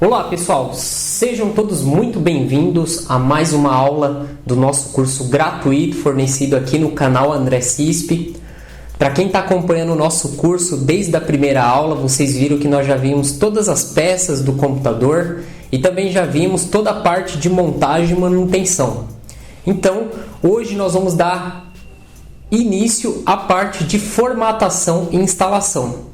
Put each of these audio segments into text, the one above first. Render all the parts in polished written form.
Olá pessoal, sejam todos muito bem-vindos a mais uma aula do nosso curso gratuito fornecido aqui no canal André Cispe. Para quem está acompanhando o nosso curso desde a primeira aula, vocês viram que nós já vimos todas as peças do computador e também já vimos toda a parte de montagem e manutenção. Então, hoje nós vamos dar início à parte de formatação e instalação.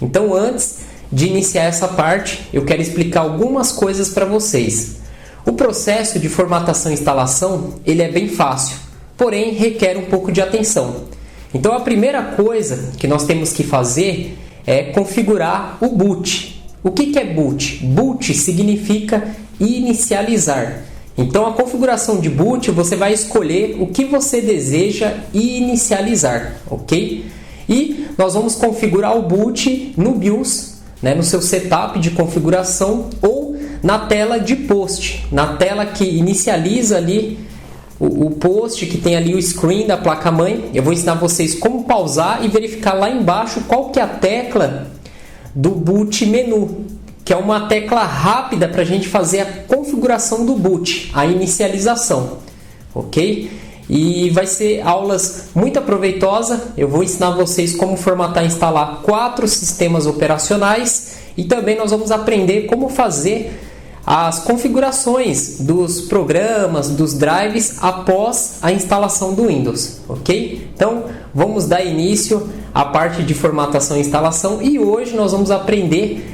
Então, antes de iniciar essa parte, eu quero explicar algumas coisas para vocês. O processo de formatação e instalação, ele é bem fácil, porém requer um pouco de atenção. Então a primeira coisa que nós temos que fazer é configurar o boot. O que é boot? Boot significa inicializar. Então a configuração de boot, você vai escolher o que você deseja inicializar, ok? E nós vamos configurar o boot no BIOS, no seu setup de configuração ou na tela de post, na tela que inicializa ali o post, que tem ali o screen da placa-mãe. Eu vou ensinar vocês como pausar e verificar lá embaixo qual que é a tecla do boot menu, que é uma tecla rápida para a gente fazer a configuração do boot, a inicialização, ok? E vai ser aulas muito aproveitosas. Eu vou ensinar vocês como formatar e instalar 4 sistemas operacionais e também nós vamos aprender como fazer as configurações dos programas, dos drives após a instalação do Windows, ok? Então vamos dar início à parte de formatação e instalação e hoje nós vamos aprender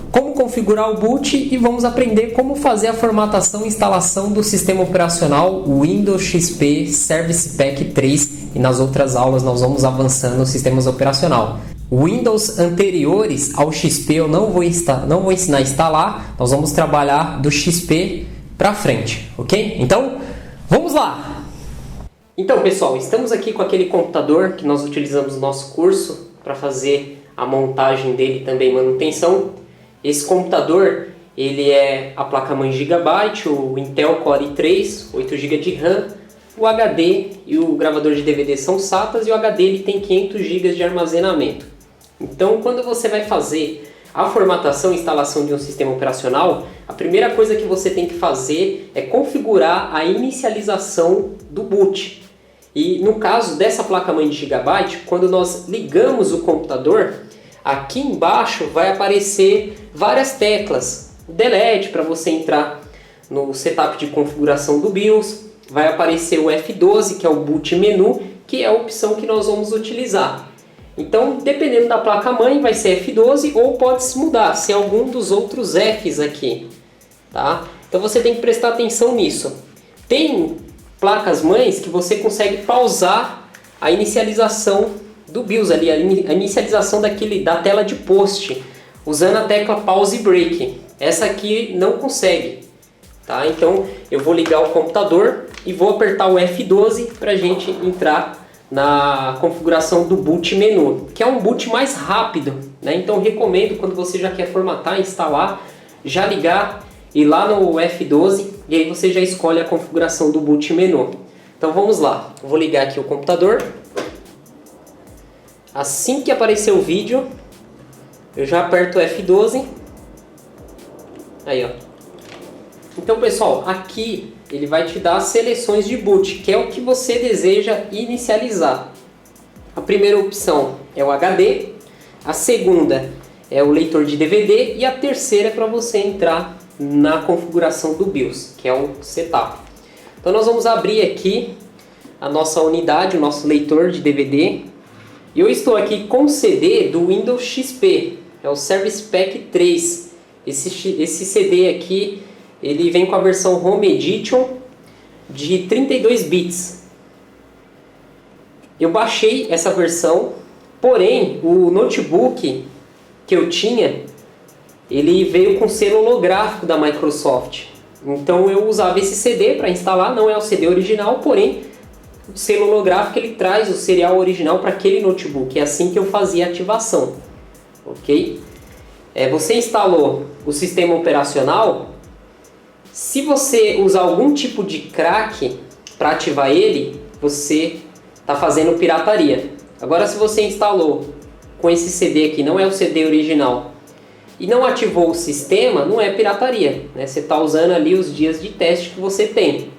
como configurar o boot e vamos aprender como fazer a formatação e instalação do sistema operacional Windows XP Service Pack 3 e nas outras aulas nós vamos avançando nos sistemas operacional. Windows anteriores ao XP eu não vou ensinar a instalar, nós vamos trabalhar do XP para frente, ok? Então, vamos lá! Então pessoal, estamos aqui com aquele computador que nós utilizamos no nosso curso para fazer a montagem dele e também manutenção. Esse computador, ele é a placa-mãe Gigabyte, o Intel Core i3, 8 GB de RAM, o HD e o gravador de DVD são SATAs e o HD ele tem 500 GB de armazenamento. Então, quando você vai fazer a formatação e instalação de um sistema operacional, a primeira coisa que você tem que fazer é configurar a inicialização do boot. E no caso dessa placa-mãe de Gigabyte, quando nós ligamos o computador, aqui embaixo vai aparecer várias teclas. O Delete para você entrar no setup de configuração do BIOS. Vai aparecer o F12, que é o boot menu, que é a opção que nós vamos utilizar. Então, dependendo da placa-mãe, vai ser F12 ou pode se mudar, ser algum dos outros Fs aqui. Tá? Então você tem que prestar atenção nisso. Tem placas-mães que você consegue pausar a inicialização do BIOS ali, a inicialização da tela de post, usando a tecla Pause Break. Essa aqui não consegue, tá? Então eu vou ligar o computador e vou apertar o F12 para a gente entrar na configuração do boot menu, que é um boot mais rápido, né? Então recomendo, quando você já quer formatar, instalar, já ligar e ir lá no F12 e aí você já escolhe a configuração do boot menu. Então vamos lá, eu vou ligar aqui o computador. Assim que aparecer o vídeo, eu já aperto o F12. Aí, ó. Então, pessoal, aqui ele vai te dar as seleções de boot, que é o que você deseja inicializar. A primeira opção é o HD, a segunda é o leitor de DVD e a terceira é para você entrar na configuração do BIOS, que é o setup. Então, nós vamos abrir aqui a nossa unidade, o nosso leitor de DVD. Eu estou aqui com o CD do Windows XP, é o Service Pack 3. Esse CD aqui, ele vem com a versão Home Edition de 32 bits. Eu baixei essa versão, porém o notebook que eu tinha, ele veio com selo holográfico da Microsoft. Então eu usava esse CD para instalar, não é o CD original, porém o selo holográfico ele traz o serial original para aquele notebook. É assim que eu fazia a ativação, ok? Você instalou o sistema operacional. Se você usar algum tipo de crack para ativar ele, você está fazendo pirataria. Agora, se você instalou com esse CD aqui, não é o CD original, e não ativou o sistema, não é pirataria, né? Você está usando ali os dias de teste que você tem.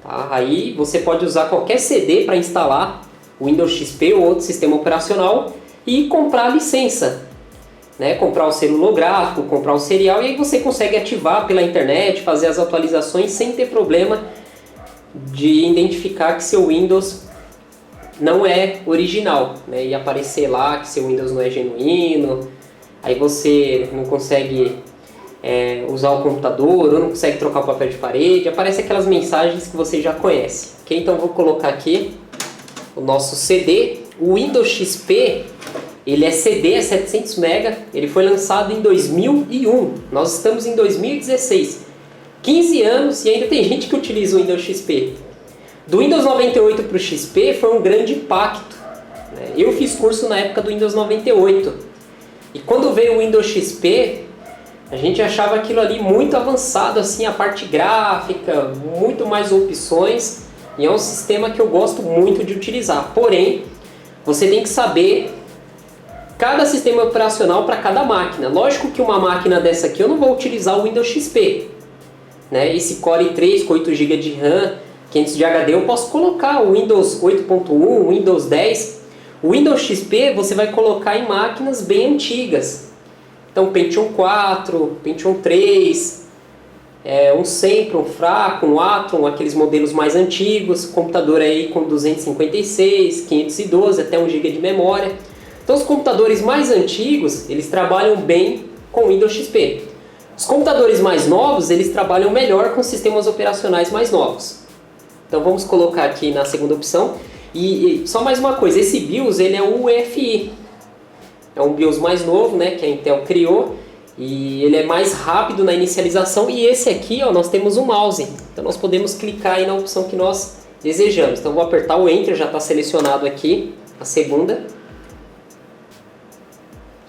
Tá? Aí você pode usar qualquer CD para instalar o Windows XP ou outro sistema operacional e comprar a licença, né? Comprar o celulográfico, comprar o serial, e aí você consegue ativar pela internet, fazer as atualizações sem ter problema de identificar que seu Windows não é original, né? E aparecer lá que seu Windows não é genuíno, aí você não consegue usar o computador, ou não consegue trocar o papel de parede, aparece aquelas mensagens que você já conhece. Ok? Então vou colocar aqui o nosso CD. O Windows XP, ele é CD, é 700 MB, ele foi lançado em 2001, nós estamos em 2016, 15 anos e ainda tem gente que utiliza o Windows XP. Do Windows 98 para o XP foi um grande impacto, né? Eu fiz curso na época do Windows 98 e quando veio o Windows XP, a gente achava aquilo ali muito avançado, assim, a parte gráfica, muito mais opções, e é um sistema que eu gosto muito de utilizar. Porém, você tem que saber cada sistema operacional para cada máquina. Lógico que uma máquina dessa aqui eu não vou utilizar o Windows XP, né? Esse Core i3 com 8 GB de RAM, 500 de HD, eu posso colocar o Windows 8.1, o Windows 10. O Windows XP você vai colocar em máquinas bem antigas. Então Pentium 4, Pentium 3, um Sempron, um fraco, um Atom, aqueles modelos mais antigos, computador aí com 256, 512, até 1 GB de memória. Então os computadores mais antigos, eles trabalham bem com Windows XP. Os computadores mais novos, eles trabalham melhor com sistemas operacionais mais novos. Então vamos colocar aqui na segunda opção. E só mais uma coisa, esse BIOS ele é o UEFI. É um BIOS mais novo, né, que a Intel criou. E ele é mais rápido na inicialização. E esse aqui, ó, nós temos um mouse. Então nós podemos clicar aí na opção que nós desejamos. Então vou apertar o Enter, já está selecionado aqui a segunda.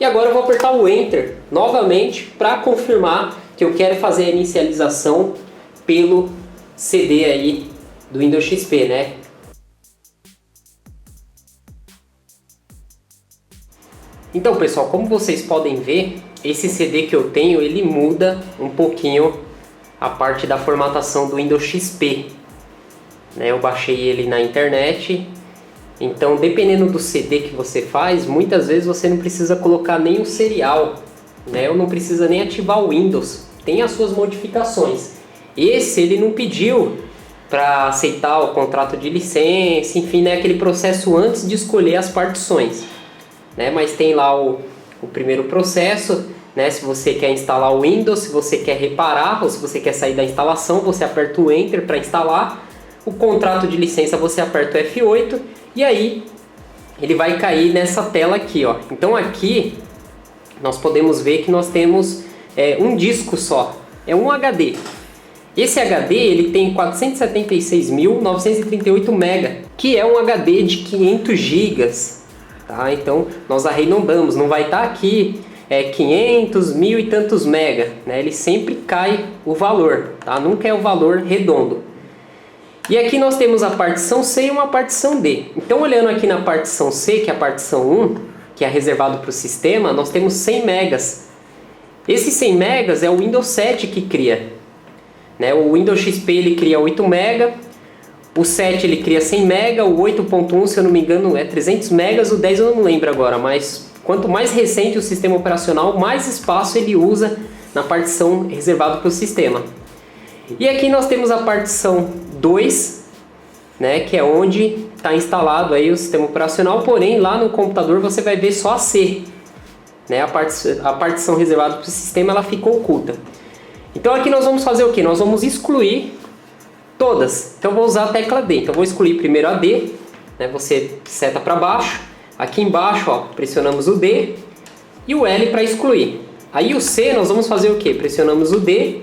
E agora eu vou apertar o Enter novamente para confirmar que eu quero fazer a inicialização pelo CD aí do Windows XP, né? Então, pessoal, como vocês podem ver, esse CD que eu tenho, ele muda um pouquinho a parte da formatação do Windows XP, né? Eu baixei ele na internet. Então, dependendo do CD que você faz, muitas vezes você não precisa colocar nem o serial, né? Ou não precisa nem ativar o Windows. Tem as suas modificações. Esse ele não pediu para aceitar o contrato de licença, enfim, né? Aquele processo antes de escolher as partições, né? Mas tem lá o primeiro processo, né? Se você quer instalar o Windows, se você quer reparar ou se você quer sair da instalação, você aperta o Enter para instalar. O contrato de licença você aperta o F8 e aí ele vai cair nessa tela aqui, ó. Então aqui nós podemos ver que nós temos um disco só, é um HD. Esse HD ele tem 476.938 MB, que é um HD de 500 GB, tá? Então nós arredondamos, não vai estar aqui 500, mil e tantos mega, né? Ele sempre cai o valor, tá? Nunca é o valor redondo. E aqui nós temos a partição C e uma partição D. Então, olhando aqui na partição C, que é a partição 1, que é reservado para o sistema, nós temos 100 megas. Esse 100 megas é o Windows 7 que cria, né? O Windows XP ele cria 8 mega, o 7 ele cria 100 mega, o 8.1, se eu não me engano, é 300 megas, o 10 eu não lembro agora, mas quanto mais recente o sistema operacional, mais espaço ele usa na partição reservada para o sistema. E aqui nós temos a partição 2, né, que é onde está instalado aí o sistema operacional, porém lá no computador você vai ver só a C, né, a partição reservada para o sistema ela ficou oculta. Então aqui nós vamos fazer o que? Nós vamos excluir todas. Então eu vou usar a tecla D. Então eu vou excluir primeiro a D, né, você seta para baixo, aqui embaixo ó, pressionamos o D e o L para excluir. Aí o C nós vamos fazer o que? Pressionamos o D,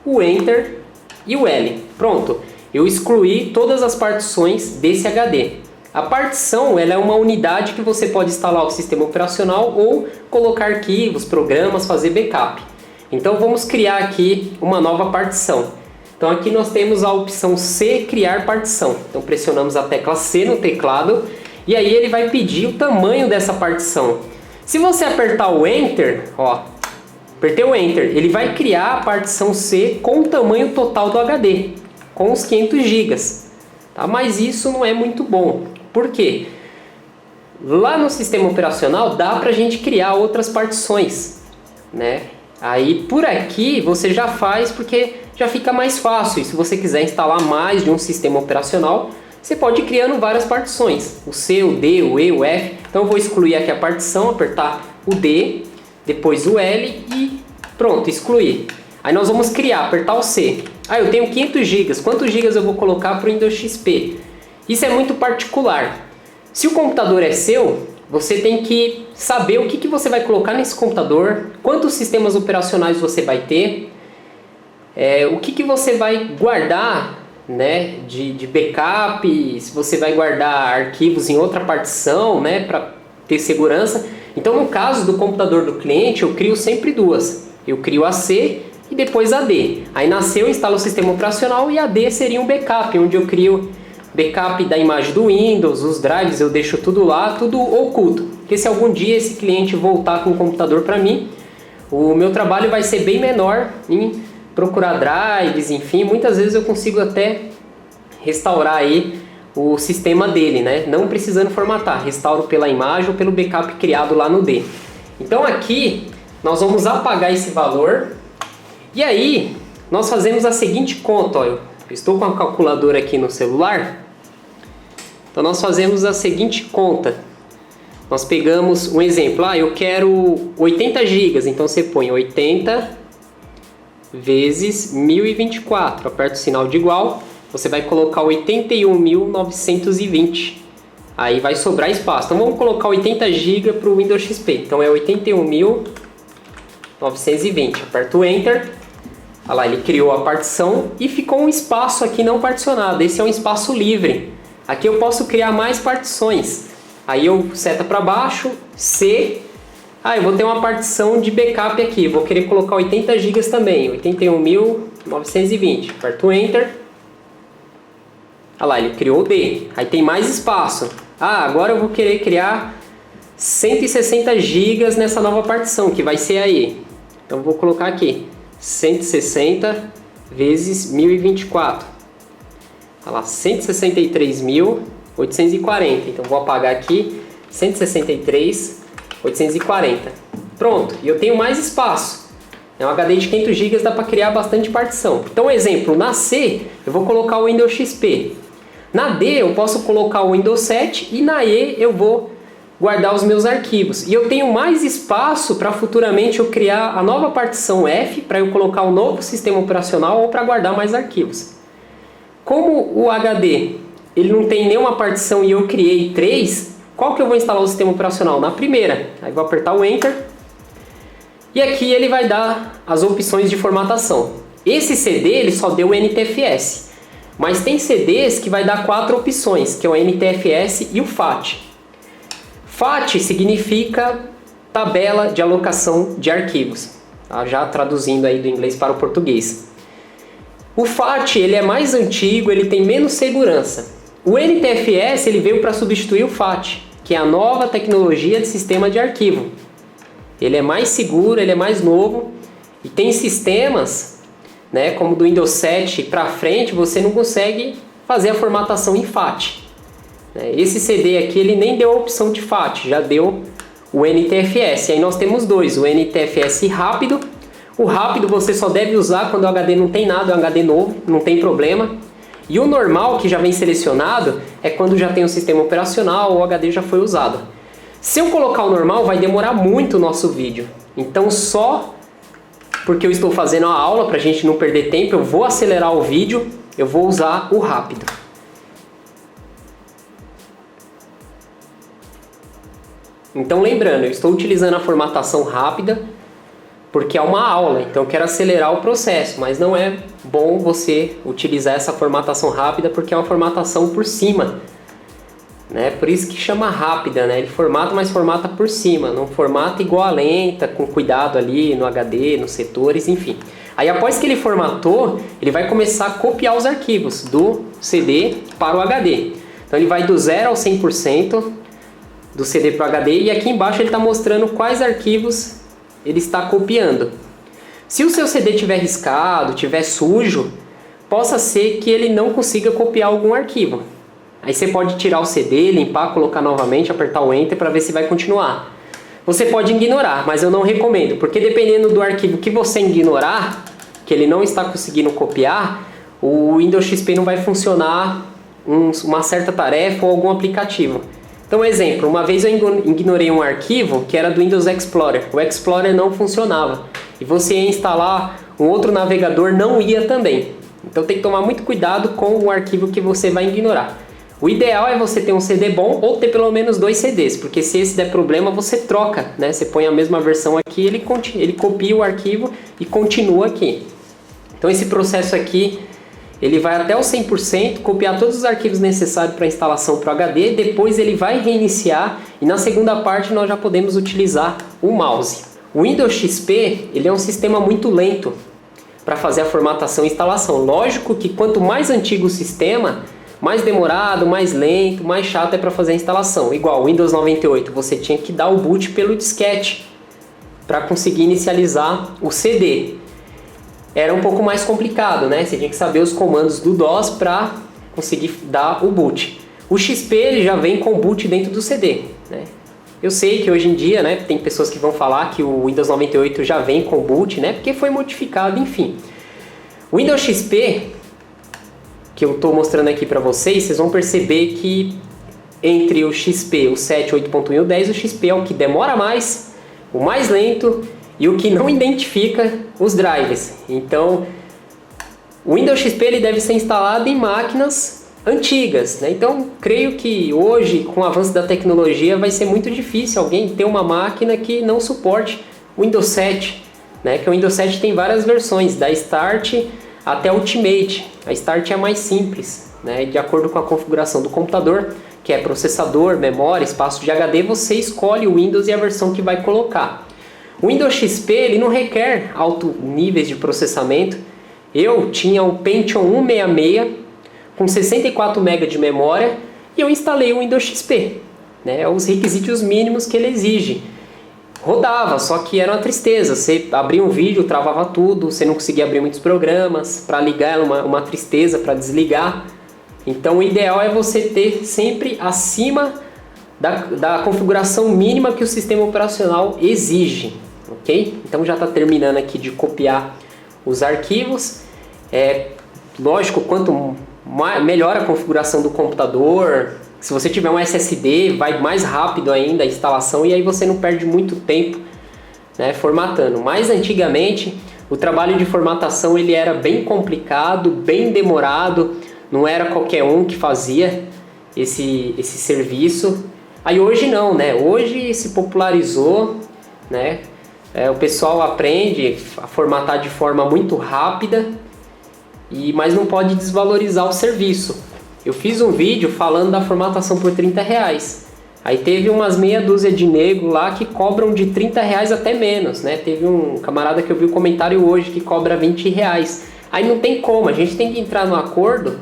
o Enter e o L. Pronto, eu excluí todas as partições desse HD. A partição ela é uma unidade que você pode instalar o sistema operacional ou colocar arquivos, programas, fazer backup. Então vamos criar aqui uma nova partição. Então aqui nós temos a opção C, criar partição. Então pressionamos a tecla C no teclado e aí ele vai pedir o tamanho dessa partição. Se você apertar o Enter, ó, Apertei o Enter, ele vai criar a partição C com o tamanho total do HD, com os 500 GB. Tá? Mas isso não é muito bom. Por quê? Lá no sistema operacional dá para a gente criar outras partições, né? Aí por aqui você já faz porque já fica mais fácil. E se você quiser instalar mais de um sistema operacional, você pode ir criando várias partições. O C, o D, o E, o F. Então eu vou excluir aqui a partição, apertar o D, depois o L e pronto, excluir. Aí nós vamos criar, apertar o C. Eu tenho 500 GB. Quantos gigas eu vou colocar para o Windows XP? Isso é muito particular. Se o computador é seu, você tem que saber o que você vai colocar nesse computador, quantos sistemas operacionais você vai ter, o que você vai guardar, né, de backup, se você vai guardar arquivos em outra partição, né, para ter segurança. Então, no caso do computador do cliente, eu crio sempre duas. Eu crio a C e depois a D. Aí na C eu instalo o sistema operacional e a D seria um backup, onde eu crio backup da imagem do Windows, os drives eu deixo tudo lá, tudo oculto. Porque se algum dia esse cliente voltar com o computador para mim, o meu trabalho vai ser bem menor em procurar drives, enfim. Muitas vezes eu consigo até restaurar aí o sistema dele, né? Não precisando formatar, restauro pela imagem ou pelo backup criado lá no D. Então aqui nós vamos apagar esse valor e aí nós fazemos a seguinte conta, ó. Eu estou com a calculadora aqui no celular. Então nós fazemos a seguinte conta. Nós pegamos um exemplo. Eu quero 80 GB. Então você põe 80 vezes 1024. Aperta o sinal de igual. Você vai colocar 81.920. Aí vai sobrar espaço. Então vamos colocar 80 GB para o Windows XP. Então é 81.920. Aperta o Enter. Olha lá, ele criou a partição e ficou um espaço aqui não particionado. Esse é um espaço livre. Aqui eu posso criar mais partições. Aí eu seta para baixo, C. Eu vou ter uma partição de backup aqui. Vou querer colocar 80 GB também. 81.920. Aperto o Enter. Olha lá, ele criou o D. Aí tem mais espaço. Agora eu vou querer criar 160 GB nessa nova partição, que vai ser aí. Então eu vou colocar aqui. 160 vezes 1024. Olha lá, 163.840. Então vou apagar aqui 163.840. Pronto, e eu tenho mais espaço. É um HD de 500 GB, dá para criar bastante partição. Então, exemplo, na C eu vou colocar o Windows XP. Na D eu posso colocar o Windows 7 e na E eu vou guardar os meus arquivos. E eu tenho mais espaço para futuramente eu criar a nova partição F para eu colocar um novo sistema operacional ou para guardar mais arquivos. Como o HD ele não tem nenhuma partição e eu criei 3, qual que eu vou instalar o sistema operacional? Na primeira. Aí vou apertar o Enter. E aqui ele vai dar as opções de formatação. Esse CD ele só deu o NTFS. Mas tem CDs que vai dar 4 opções, que é o NTFS e o FAT. FAT significa tabela de alocação de arquivos, tá? Já traduzindo aí do inglês para o português. O FAT ele é mais antigo, ele tem menos segurança. O NTFS ele veio para substituir o FAT, que é a nova tecnologia de sistema de arquivo. Ele é mais seguro, ele é mais novo e tem sistemas, né, como do Windows 7 para frente, você não consegue fazer a formatação em FAT. Esse CD aqui ele nem deu a opção de FAT, já deu o NTFS. E aí nós temos dois, o NTFS rápido. O rápido você só deve usar quando o HD não tem nada, é um HD novo, não tem problema. E o normal, que já vem selecionado, é quando já tem um sistema operacional ou o HD já foi usado. Se eu colocar o normal, vai demorar muito o nosso vídeo. Então só porque eu estou fazendo a aula, para a gente não perder tempo, eu vou acelerar o vídeo, eu vou usar o rápido. Então lembrando, eu estou utilizando a formatação rápida porque é uma aula, então eu quero acelerar o processo, mas não é bom você utilizar essa formatação rápida porque é uma formatação por cima, né? Por isso que chama rápida, né? Ele formata, mas formata por cima, não formata igual a lenta, com cuidado ali no HD, nos setores, enfim. Aí após que ele formatou, ele vai começar a copiar os arquivos do CD para o HD. Então ele vai do 0 ao 100%, do CD para o HD, e aqui embaixo ele está mostrando quais arquivos ele está copiando. Se o seu CD estiver riscado, estiver sujo, possa ser que ele não consiga copiar algum arquivo. Aí você pode tirar o CD, limpar, colocar novamente, apertar o Enter para ver se vai continuar. Você pode ignorar, mas eu não recomendo, porque dependendo do arquivo que você ignorar, que ele não está conseguindo copiar, o Windows XP não vai funcionar uma certa tarefa ou algum aplicativo. Então, exemplo, uma vez eu ignorei um arquivo que era do Windows Explorer. O Explorer não funcionava. E você ia instalar um outro navegador, não ia também. Então tem que tomar muito cuidado com o arquivo que você vai ignorar. O ideal é você ter um CD bom ou ter pelo menos 2 CDs, porque se esse der problema, você troca, né? Você põe a mesma versão aqui, ele copia o arquivo e continua aqui. Então esse processo aqui, ele vai até o 100%, copiar todos os arquivos necessários para instalação para o HD, depois ele vai reiniciar e na segunda parte nós já podemos utilizar o mouse. O Windows XP, ele é um sistema muito lento para fazer a formatação e instalação. Lógico que quanto mais antigo o sistema, mais demorado, mais lento, mais chato é para fazer a instalação. Igual o Windows 98, você tinha que dar o boot pelo disquete para conseguir inicializar o CD. Era um pouco mais complicado, né? Você tinha que saber os comandos do DOS para conseguir dar o boot. O XP ele já vem com o boot dentro do CD, né? Eu sei que hoje em dia, né, tem pessoas que vão falar que o Windows 98 já vem com boot, né? Porque foi modificado, enfim. O Windows XP, que eu estou mostrando aqui para vocês, vocês vão perceber que entre o XP, o 7, 8.1 e o 10, o XP é o que demora mais, o mais lento e o que não identifica os drivers. Então, o Windows XP ele deve ser instalado em máquinas antigas, né? Então, creio que hoje, com o avanço da tecnologia, vai ser muito difícil alguém ter uma máquina que não suporte o Windows 7, né? Que o Windows 7 tem várias versões, da Start até Ultimate. A Start é a mais simples, né? De acordo com a configuração do computador, que é processador, memória, espaço de HD, você escolhe o Windows e a versão que vai colocar. O Windows XP ele não requer altos níveis de processamento. Eu tinha o Pentium 166 com 64 MB de memória e eu instalei o Windows XP, né? Os requisitos mínimos que ele exige. Rodava, só que era uma tristeza. Você abria um vídeo, travava tudo, você não conseguia abrir muitos programas. Para ligar era uma tristeza, para desligar. Então o ideal é você ter sempre acima da configuração mínima que o sistema operacional exige, ok? Então já está terminando aqui de copiar os arquivos. Lógico, quanto melhor a configuração do computador, se você tiver um SSD, vai mais rápido ainda a instalação e aí você não perde muito tempo, né, formatando. Mas antigamente o trabalho de formatação ele era bem complicado, bem demorado, não era qualquer um que fazia esse serviço. Aí hoje não, né? Hoje se popularizou, né? O pessoal aprende a formatar de forma muito rápida, mas não pode desvalorizar o serviço. Eu fiz um vídeo falando da formatação por R$30. Aí teve umas meia dúzia de nego lá que cobram de R$30 até menos, né? Teve um camarada que eu vi o comentário hoje que cobra R$20. Aí não tem como, a gente tem que entrar no acordo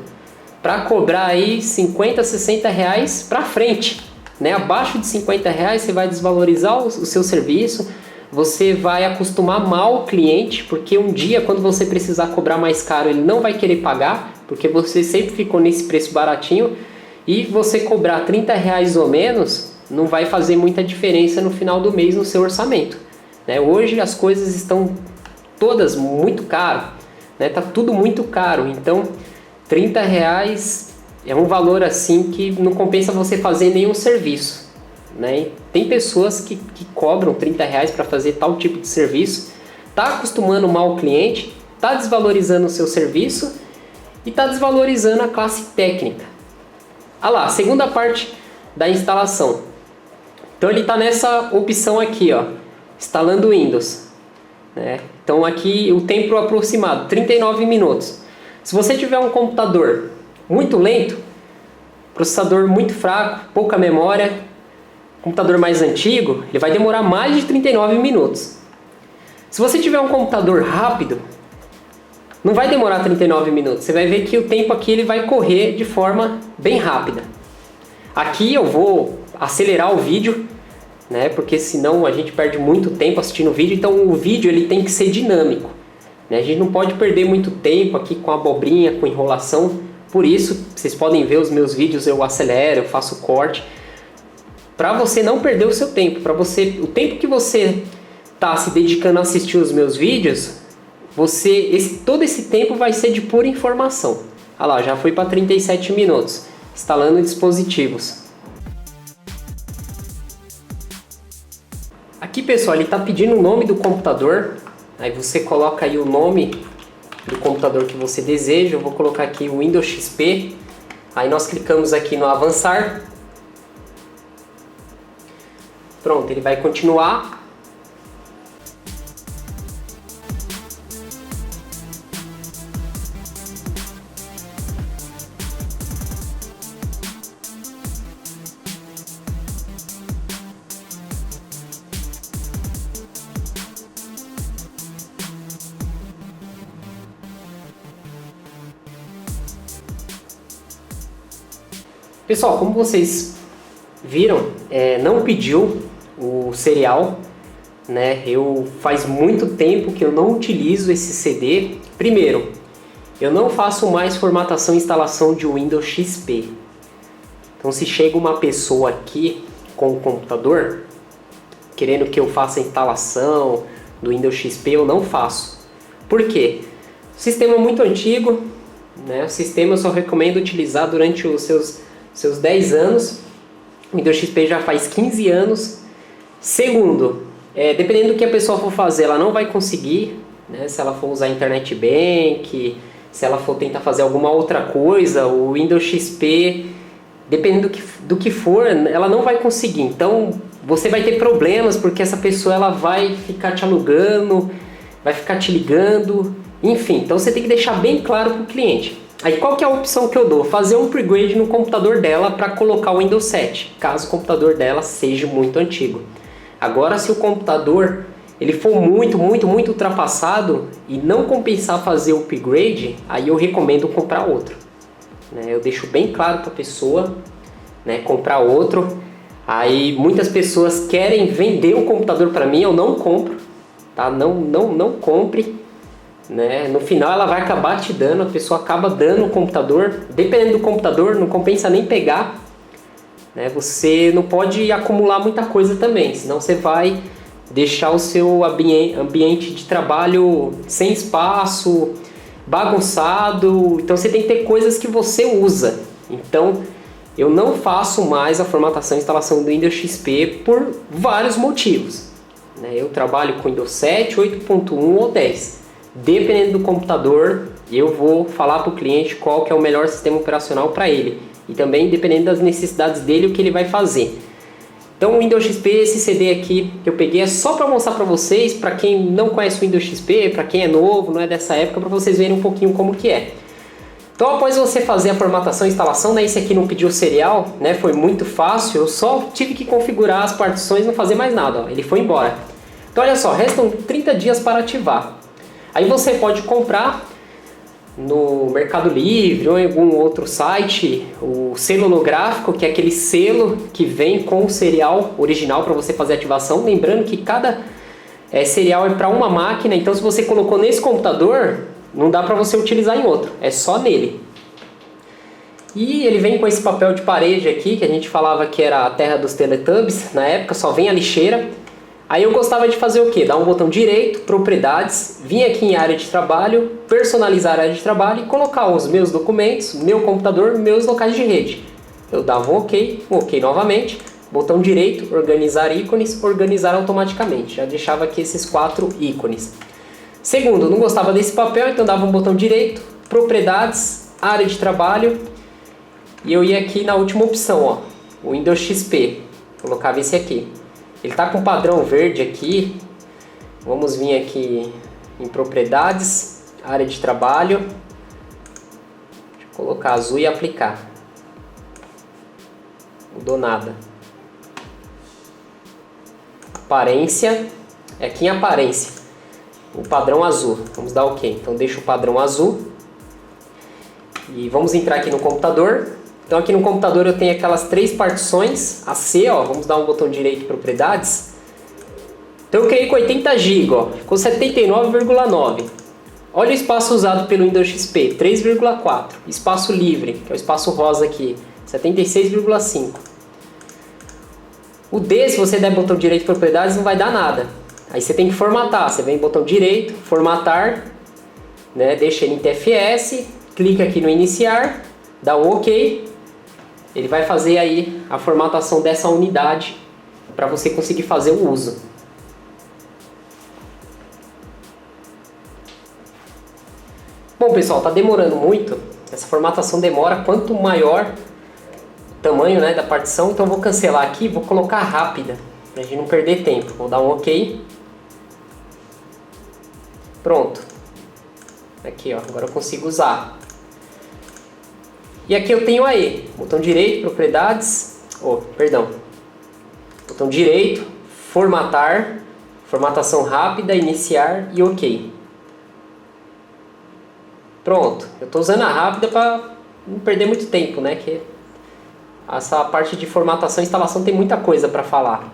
para cobrar aí R$50, R$60 para frente, né? Abaixo de R$50 você vai desvalorizar o seu serviço, você vai acostumar mal o cliente, porque um dia quando você precisar cobrar mais caro ele não vai querer pagar, porque você sempre ficou nesse preço baratinho, e você cobrar R$30 ou menos não vai fazer muita diferença no final do mês no seu orçamento, né? Hoje as coisas estão todas muito caras, né? Tá tudo muito caro, então R$30 é um valor assim que não compensa você fazer nenhum serviço, né? Tem pessoas que cobram R$30 para fazer tal tipo de serviço, tá acostumando mal o cliente, tá desvalorizando o seu serviço e tá desvalorizando a classe técnica. Lá, segunda parte da instalação. Então ele está nessa opção aqui, ó, instalando o Windows, né? Então aqui o tempo aproximado, 39 minutos. Se você tiver um computador muito lento, processador muito fraco, pouca memória, computador mais antigo, ele vai demorar mais de 39 minutos. Se você tiver um computador rápido, não vai demorar 39 minutos. Você vai ver que o tempo aqui ele vai correr de forma bem rápida. Aqui eu vou acelerar o vídeo, né? Porque senão a gente perde muito tempo assistindo o vídeo. Então o vídeo ele tem que ser dinâmico. né? A gente não pode perder muito tempo aqui com abobrinha, com enrolação. Por isso, vocês podem ver os meus vídeos, eu acelero, eu faço corte, para você não perder o seu tempo, o tempo que você está se dedicando a assistir os meus vídeos, todo esse tempo vai ser de pura informação. Olha lá, já foi para 37 minutos, instalando dispositivos. Aqui, pessoal, ele está pedindo o nome do computador, aí você coloca aí o nome do computador que você deseja. Eu vou colocar aqui o Windows XP, aí nós clicamos aqui no avançar. Pronto, ele vai continuar. Pessoal, como vocês viram, não pediu o serial, né? Faz muito tempo que eu não utilizo esse CD. Primeiro, eu não faço mais formatação e instalação de Windows XP. Então, se chega uma pessoa aqui com o computador querendo que eu faça a instalação do Windows XP, eu não faço. Por quê? O sistema é muito antigo, né? O sistema eu só recomendo utilizar durante os seus 10 anos. O Windows XP já faz 15 anos. Segundo, dependendo do que a pessoa for fazer, ela não vai conseguir, né? Se ela for usar Internet Bank, se ela for tentar fazer alguma outra coisa, o Windows XP, dependendo do que for, ela não vai conseguir. Então, você vai ter problemas, porque essa pessoa ela vai ficar te alugando, vai ficar te ligando, enfim. Então, você tem que deixar bem claro para o cliente. Aí qual que é a opção que eu dou? Fazer um upgrade no computador dela para colocar o Windows 7, caso o computador dela seja muito antigo. Agora, se o computador ele for muito ultrapassado e não compensar fazer o upgrade, aí eu recomendo comprar outro, né? Eu deixo bem claro para a pessoa, né, comprar outro. Aí muitas pessoas querem vender o computador para mim, eu não compro, tá? Não compre. Né? No final ela vai acabar te dando, a pessoa acaba dando o computador. Dependendo do computador, não compensa nem pegar, né? Você não pode acumular muita coisa também, senão você vai deixar o seu ambiente de trabalho sem espaço, bagunçado. Então você tem que ter coisas que você usa. Então eu não faço mais a formatação e instalação do Windows XP por vários motivos, né? Eu trabalho com Windows 7, 8.1 ou 10. Dependendo do computador, eu vou falar para o cliente qual que é o melhor sistema operacional para ele. E também dependendo das necessidades dele, o que ele vai fazer. Então o Windows XP, esse CD aqui que eu peguei é só para mostrar para vocês, para quem não conhece o Windows XP, para quem é novo, não é dessa época, para vocês verem um pouquinho como que é. Então após você fazer a formatação e instalação, né, esse aqui não pediu serial, né, foi muito fácil, eu só tive que configurar as partições e não fazer mais nada, ó, ele foi embora. Então olha só, restam 30 dias para ativar. Aí você pode comprar no Mercado Livre ou em algum outro site o selo holográfico, que é aquele selo que vem com o serial original para você fazer a ativação. Lembrando que cada serial é para uma máquina, então se você colocou nesse computador, não dá para você utilizar em outro, é só nele. E ele vem com esse papel de parede aqui, que a gente falava que era a terra dos Teletubbies, na época só vem a lixeira. Aí eu gostava de fazer o quê? Dar um botão direito, propriedades, vir aqui em área de trabalho, personalizar a área de trabalho e colocar os meus documentos, meu computador, meus locais de rede. Eu dava um ok novamente, botão direito, organizar ícones, organizar automaticamente. Já deixava aqui esses 4 ícones. Segundo, eu não gostava desse papel, então dava um botão direito, propriedades, área de trabalho. E eu ia aqui na última opção, ó, o Windows XP. Colocava esse aqui. Ele está com padrão verde aqui. Vamos vir aqui em propriedades, área de trabalho. Deixa eu colocar azul e aplicar. Não mudou nada. Aparência. É aqui em aparência. O padrão azul. Vamos dar OK. Então deixa o padrão azul. E vamos entrar aqui no computador. Então aqui no computador eu tenho aquelas 3 partições, a C, ó, vamos dar um botão direito em propriedades. Então eu criei com 80 GB, ó, ficou 79,9. Olha o espaço usado pelo Windows XP, 3,4. Espaço livre, que é o espaço rosa aqui, 76,5. O D, se você der botão direito propriedades, não vai dar nada. Aí você tem que formatar. Você vem em botão direito, formatar, né? Deixa ele em TFS, clica aqui no iniciar, dá um OK. Ele vai fazer aí a formatação dessa unidade para você conseguir fazer o uso. Bom, pessoal, está demorando muito. Essa formatação demora. Quanto maior o tamanho, né, da partição, então eu vou cancelar aqui, vou colocar rápida, para a gente não perder tempo. Vou dar um OK. Pronto. Aqui, ó, agora eu consigo usar. E aqui eu tenho aí, botão direito, propriedades, botão direito, formatar, formatação rápida, iniciar e OK. Pronto, eu estou usando a rápida para não perder muito tempo, né? Que essa parte de formatação e instalação tem muita coisa para falar.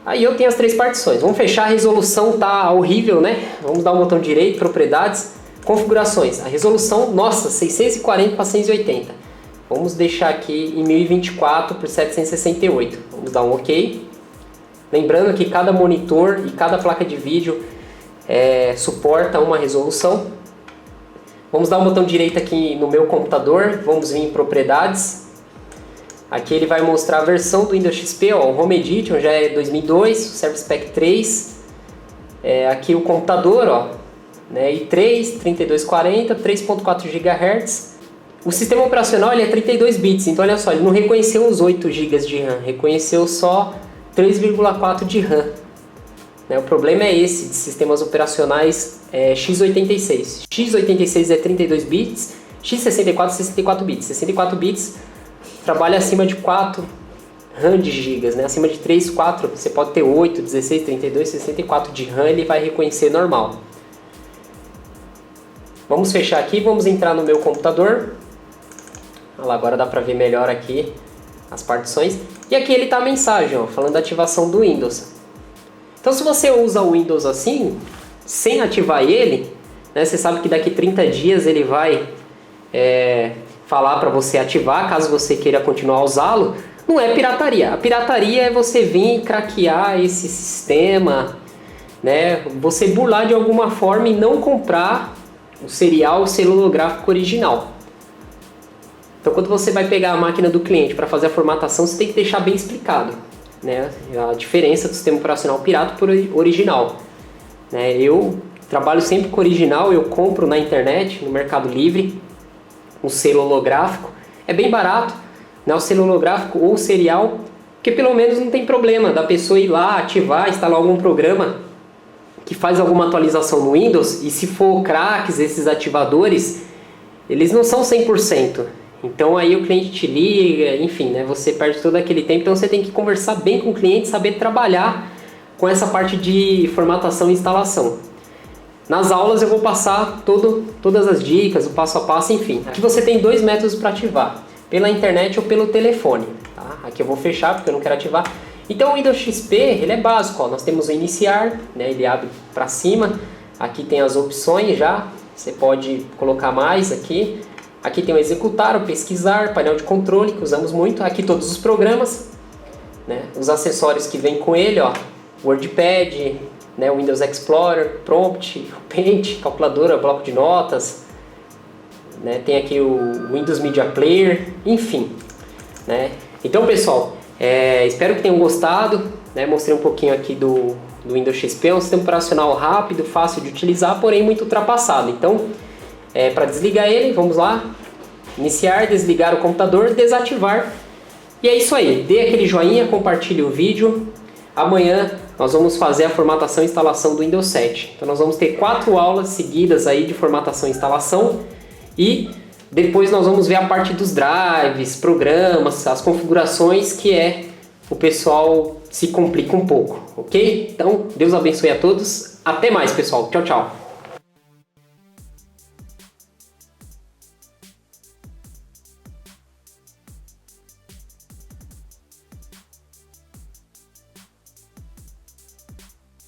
Aí eu tenho as 3 partições. Vamos fechar, a resolução tá horrível, né? Vamos dar um botão direito, propriedades, configurações. A resolução, nossa, 640 para 180. Vamos deixar aqui em 1024 por 768. Vamos dar um OK. Lembrando que cada monitor e cada placa de vídeo suporta uma resolução. Vamos dar um botão direito aqui no meu computador. Vamos vir em propriedades. Aqui ele vai mostrar a versão do Windows XP, ó, o Home Edition já é 2002, o Service Pack 3. Aqui o computador, ó, né, i3, 3240, 3.4 GHz. O sistema operacional ele é 32 bits, então olha só, ele não reconheceu os 8 GB de RAM, reconheceu só 3,4 de RAM. O problema é esse de sistemas operacionais x86. x86 é 32 bits, x64 64 bits. 64 bits trabalha acima de 4 RAM de gigas, né? Acima de 3, 4, você pode ter 8, 16, 32, 64 de RAM, ele vai reconhecer normal. Vamos fechar aqui, vamos entrar no meu computador. Olha lá, agora dá para ver melhor aqui as partições. E aqui ele está a mensagem, ó, falando da ativação do Windows. Então se você usa o Windows assim, sem ativar ele, né, você sabe que daqui 30 dias ele vai falar para você ativar, caso você queira continuar a usá-lo. Não é pirataria. A pirataria é você vir craquear esse sistema, né, você burlar de alguma forma e não comprar o serial celulográfico original. Então quando você vai pegar a máquina do cliente para fazer a formatação, você tem que deixar bem explicado, né, a diferença do sistema operacional pirata por original. Eu trabalho sempre com original, eu compro na internet, no Mercado Livre, um selo holográfico. É bem barato, né, o selo holográfico ou o serial, porque pelo menos não tem problema da pessoa ir lá, ativar, instalar algum programa que faz alguma atualização no Windows, e se for craques, esses ativadores, eles não são 100%. Então aí o cliente te liga, enfim, né, você perde todo aquele tempo. Então você tem que conversar bem com o cliente, saber trabalhar com essa parte de formatação e instalação. Nas aulas eu vou passar todas as dicas, o passo a passo, enfim. Aqui você tem 2 métodos para ativar, pela internet ou pelo telefone. Tá? Aqui eu vou fechar porque eu não quero ativar. Então o Windows XP ele é básico, ó. Nós temos o iniciar, né, ele abre para cima. Aqui tem as opções já, você pode colocar mais aqui. Aqui tem o executar, o pesquisar, painel de controle, que usamos muito. Aqui todos os programas, né, os acessórios que vem com ele, ó, WordPad, né, o Windows Explorer, Prompt, Paint, calculadora, bloco de notas, né, tem aqui o Windows Media Player, enfim, né. Então pessoal, espero que tenham gostado, né, mostrei um pouquinho aqui do Windows XP, é um sistema operacional rápido, fácil de utilizar, porém muito ultrapassado. Então, para desligar ele, vamos lá, iniciar, desligar o computador, desativar, e é isso aí. Dê aquele joinha, compartilhe o vídeo. Amanhã nós vamos fazer a formatação e instalação do Windows 7. Então nós vamos ter 4 aulas seguidas aí de formatação e instalação, e depois nós vamos ver a parte dos drives, programas, as configurações, que o pessoal se complica um pouco, ok? Então Deus abençoe a todos, até mais pessoal, tchau, tchau!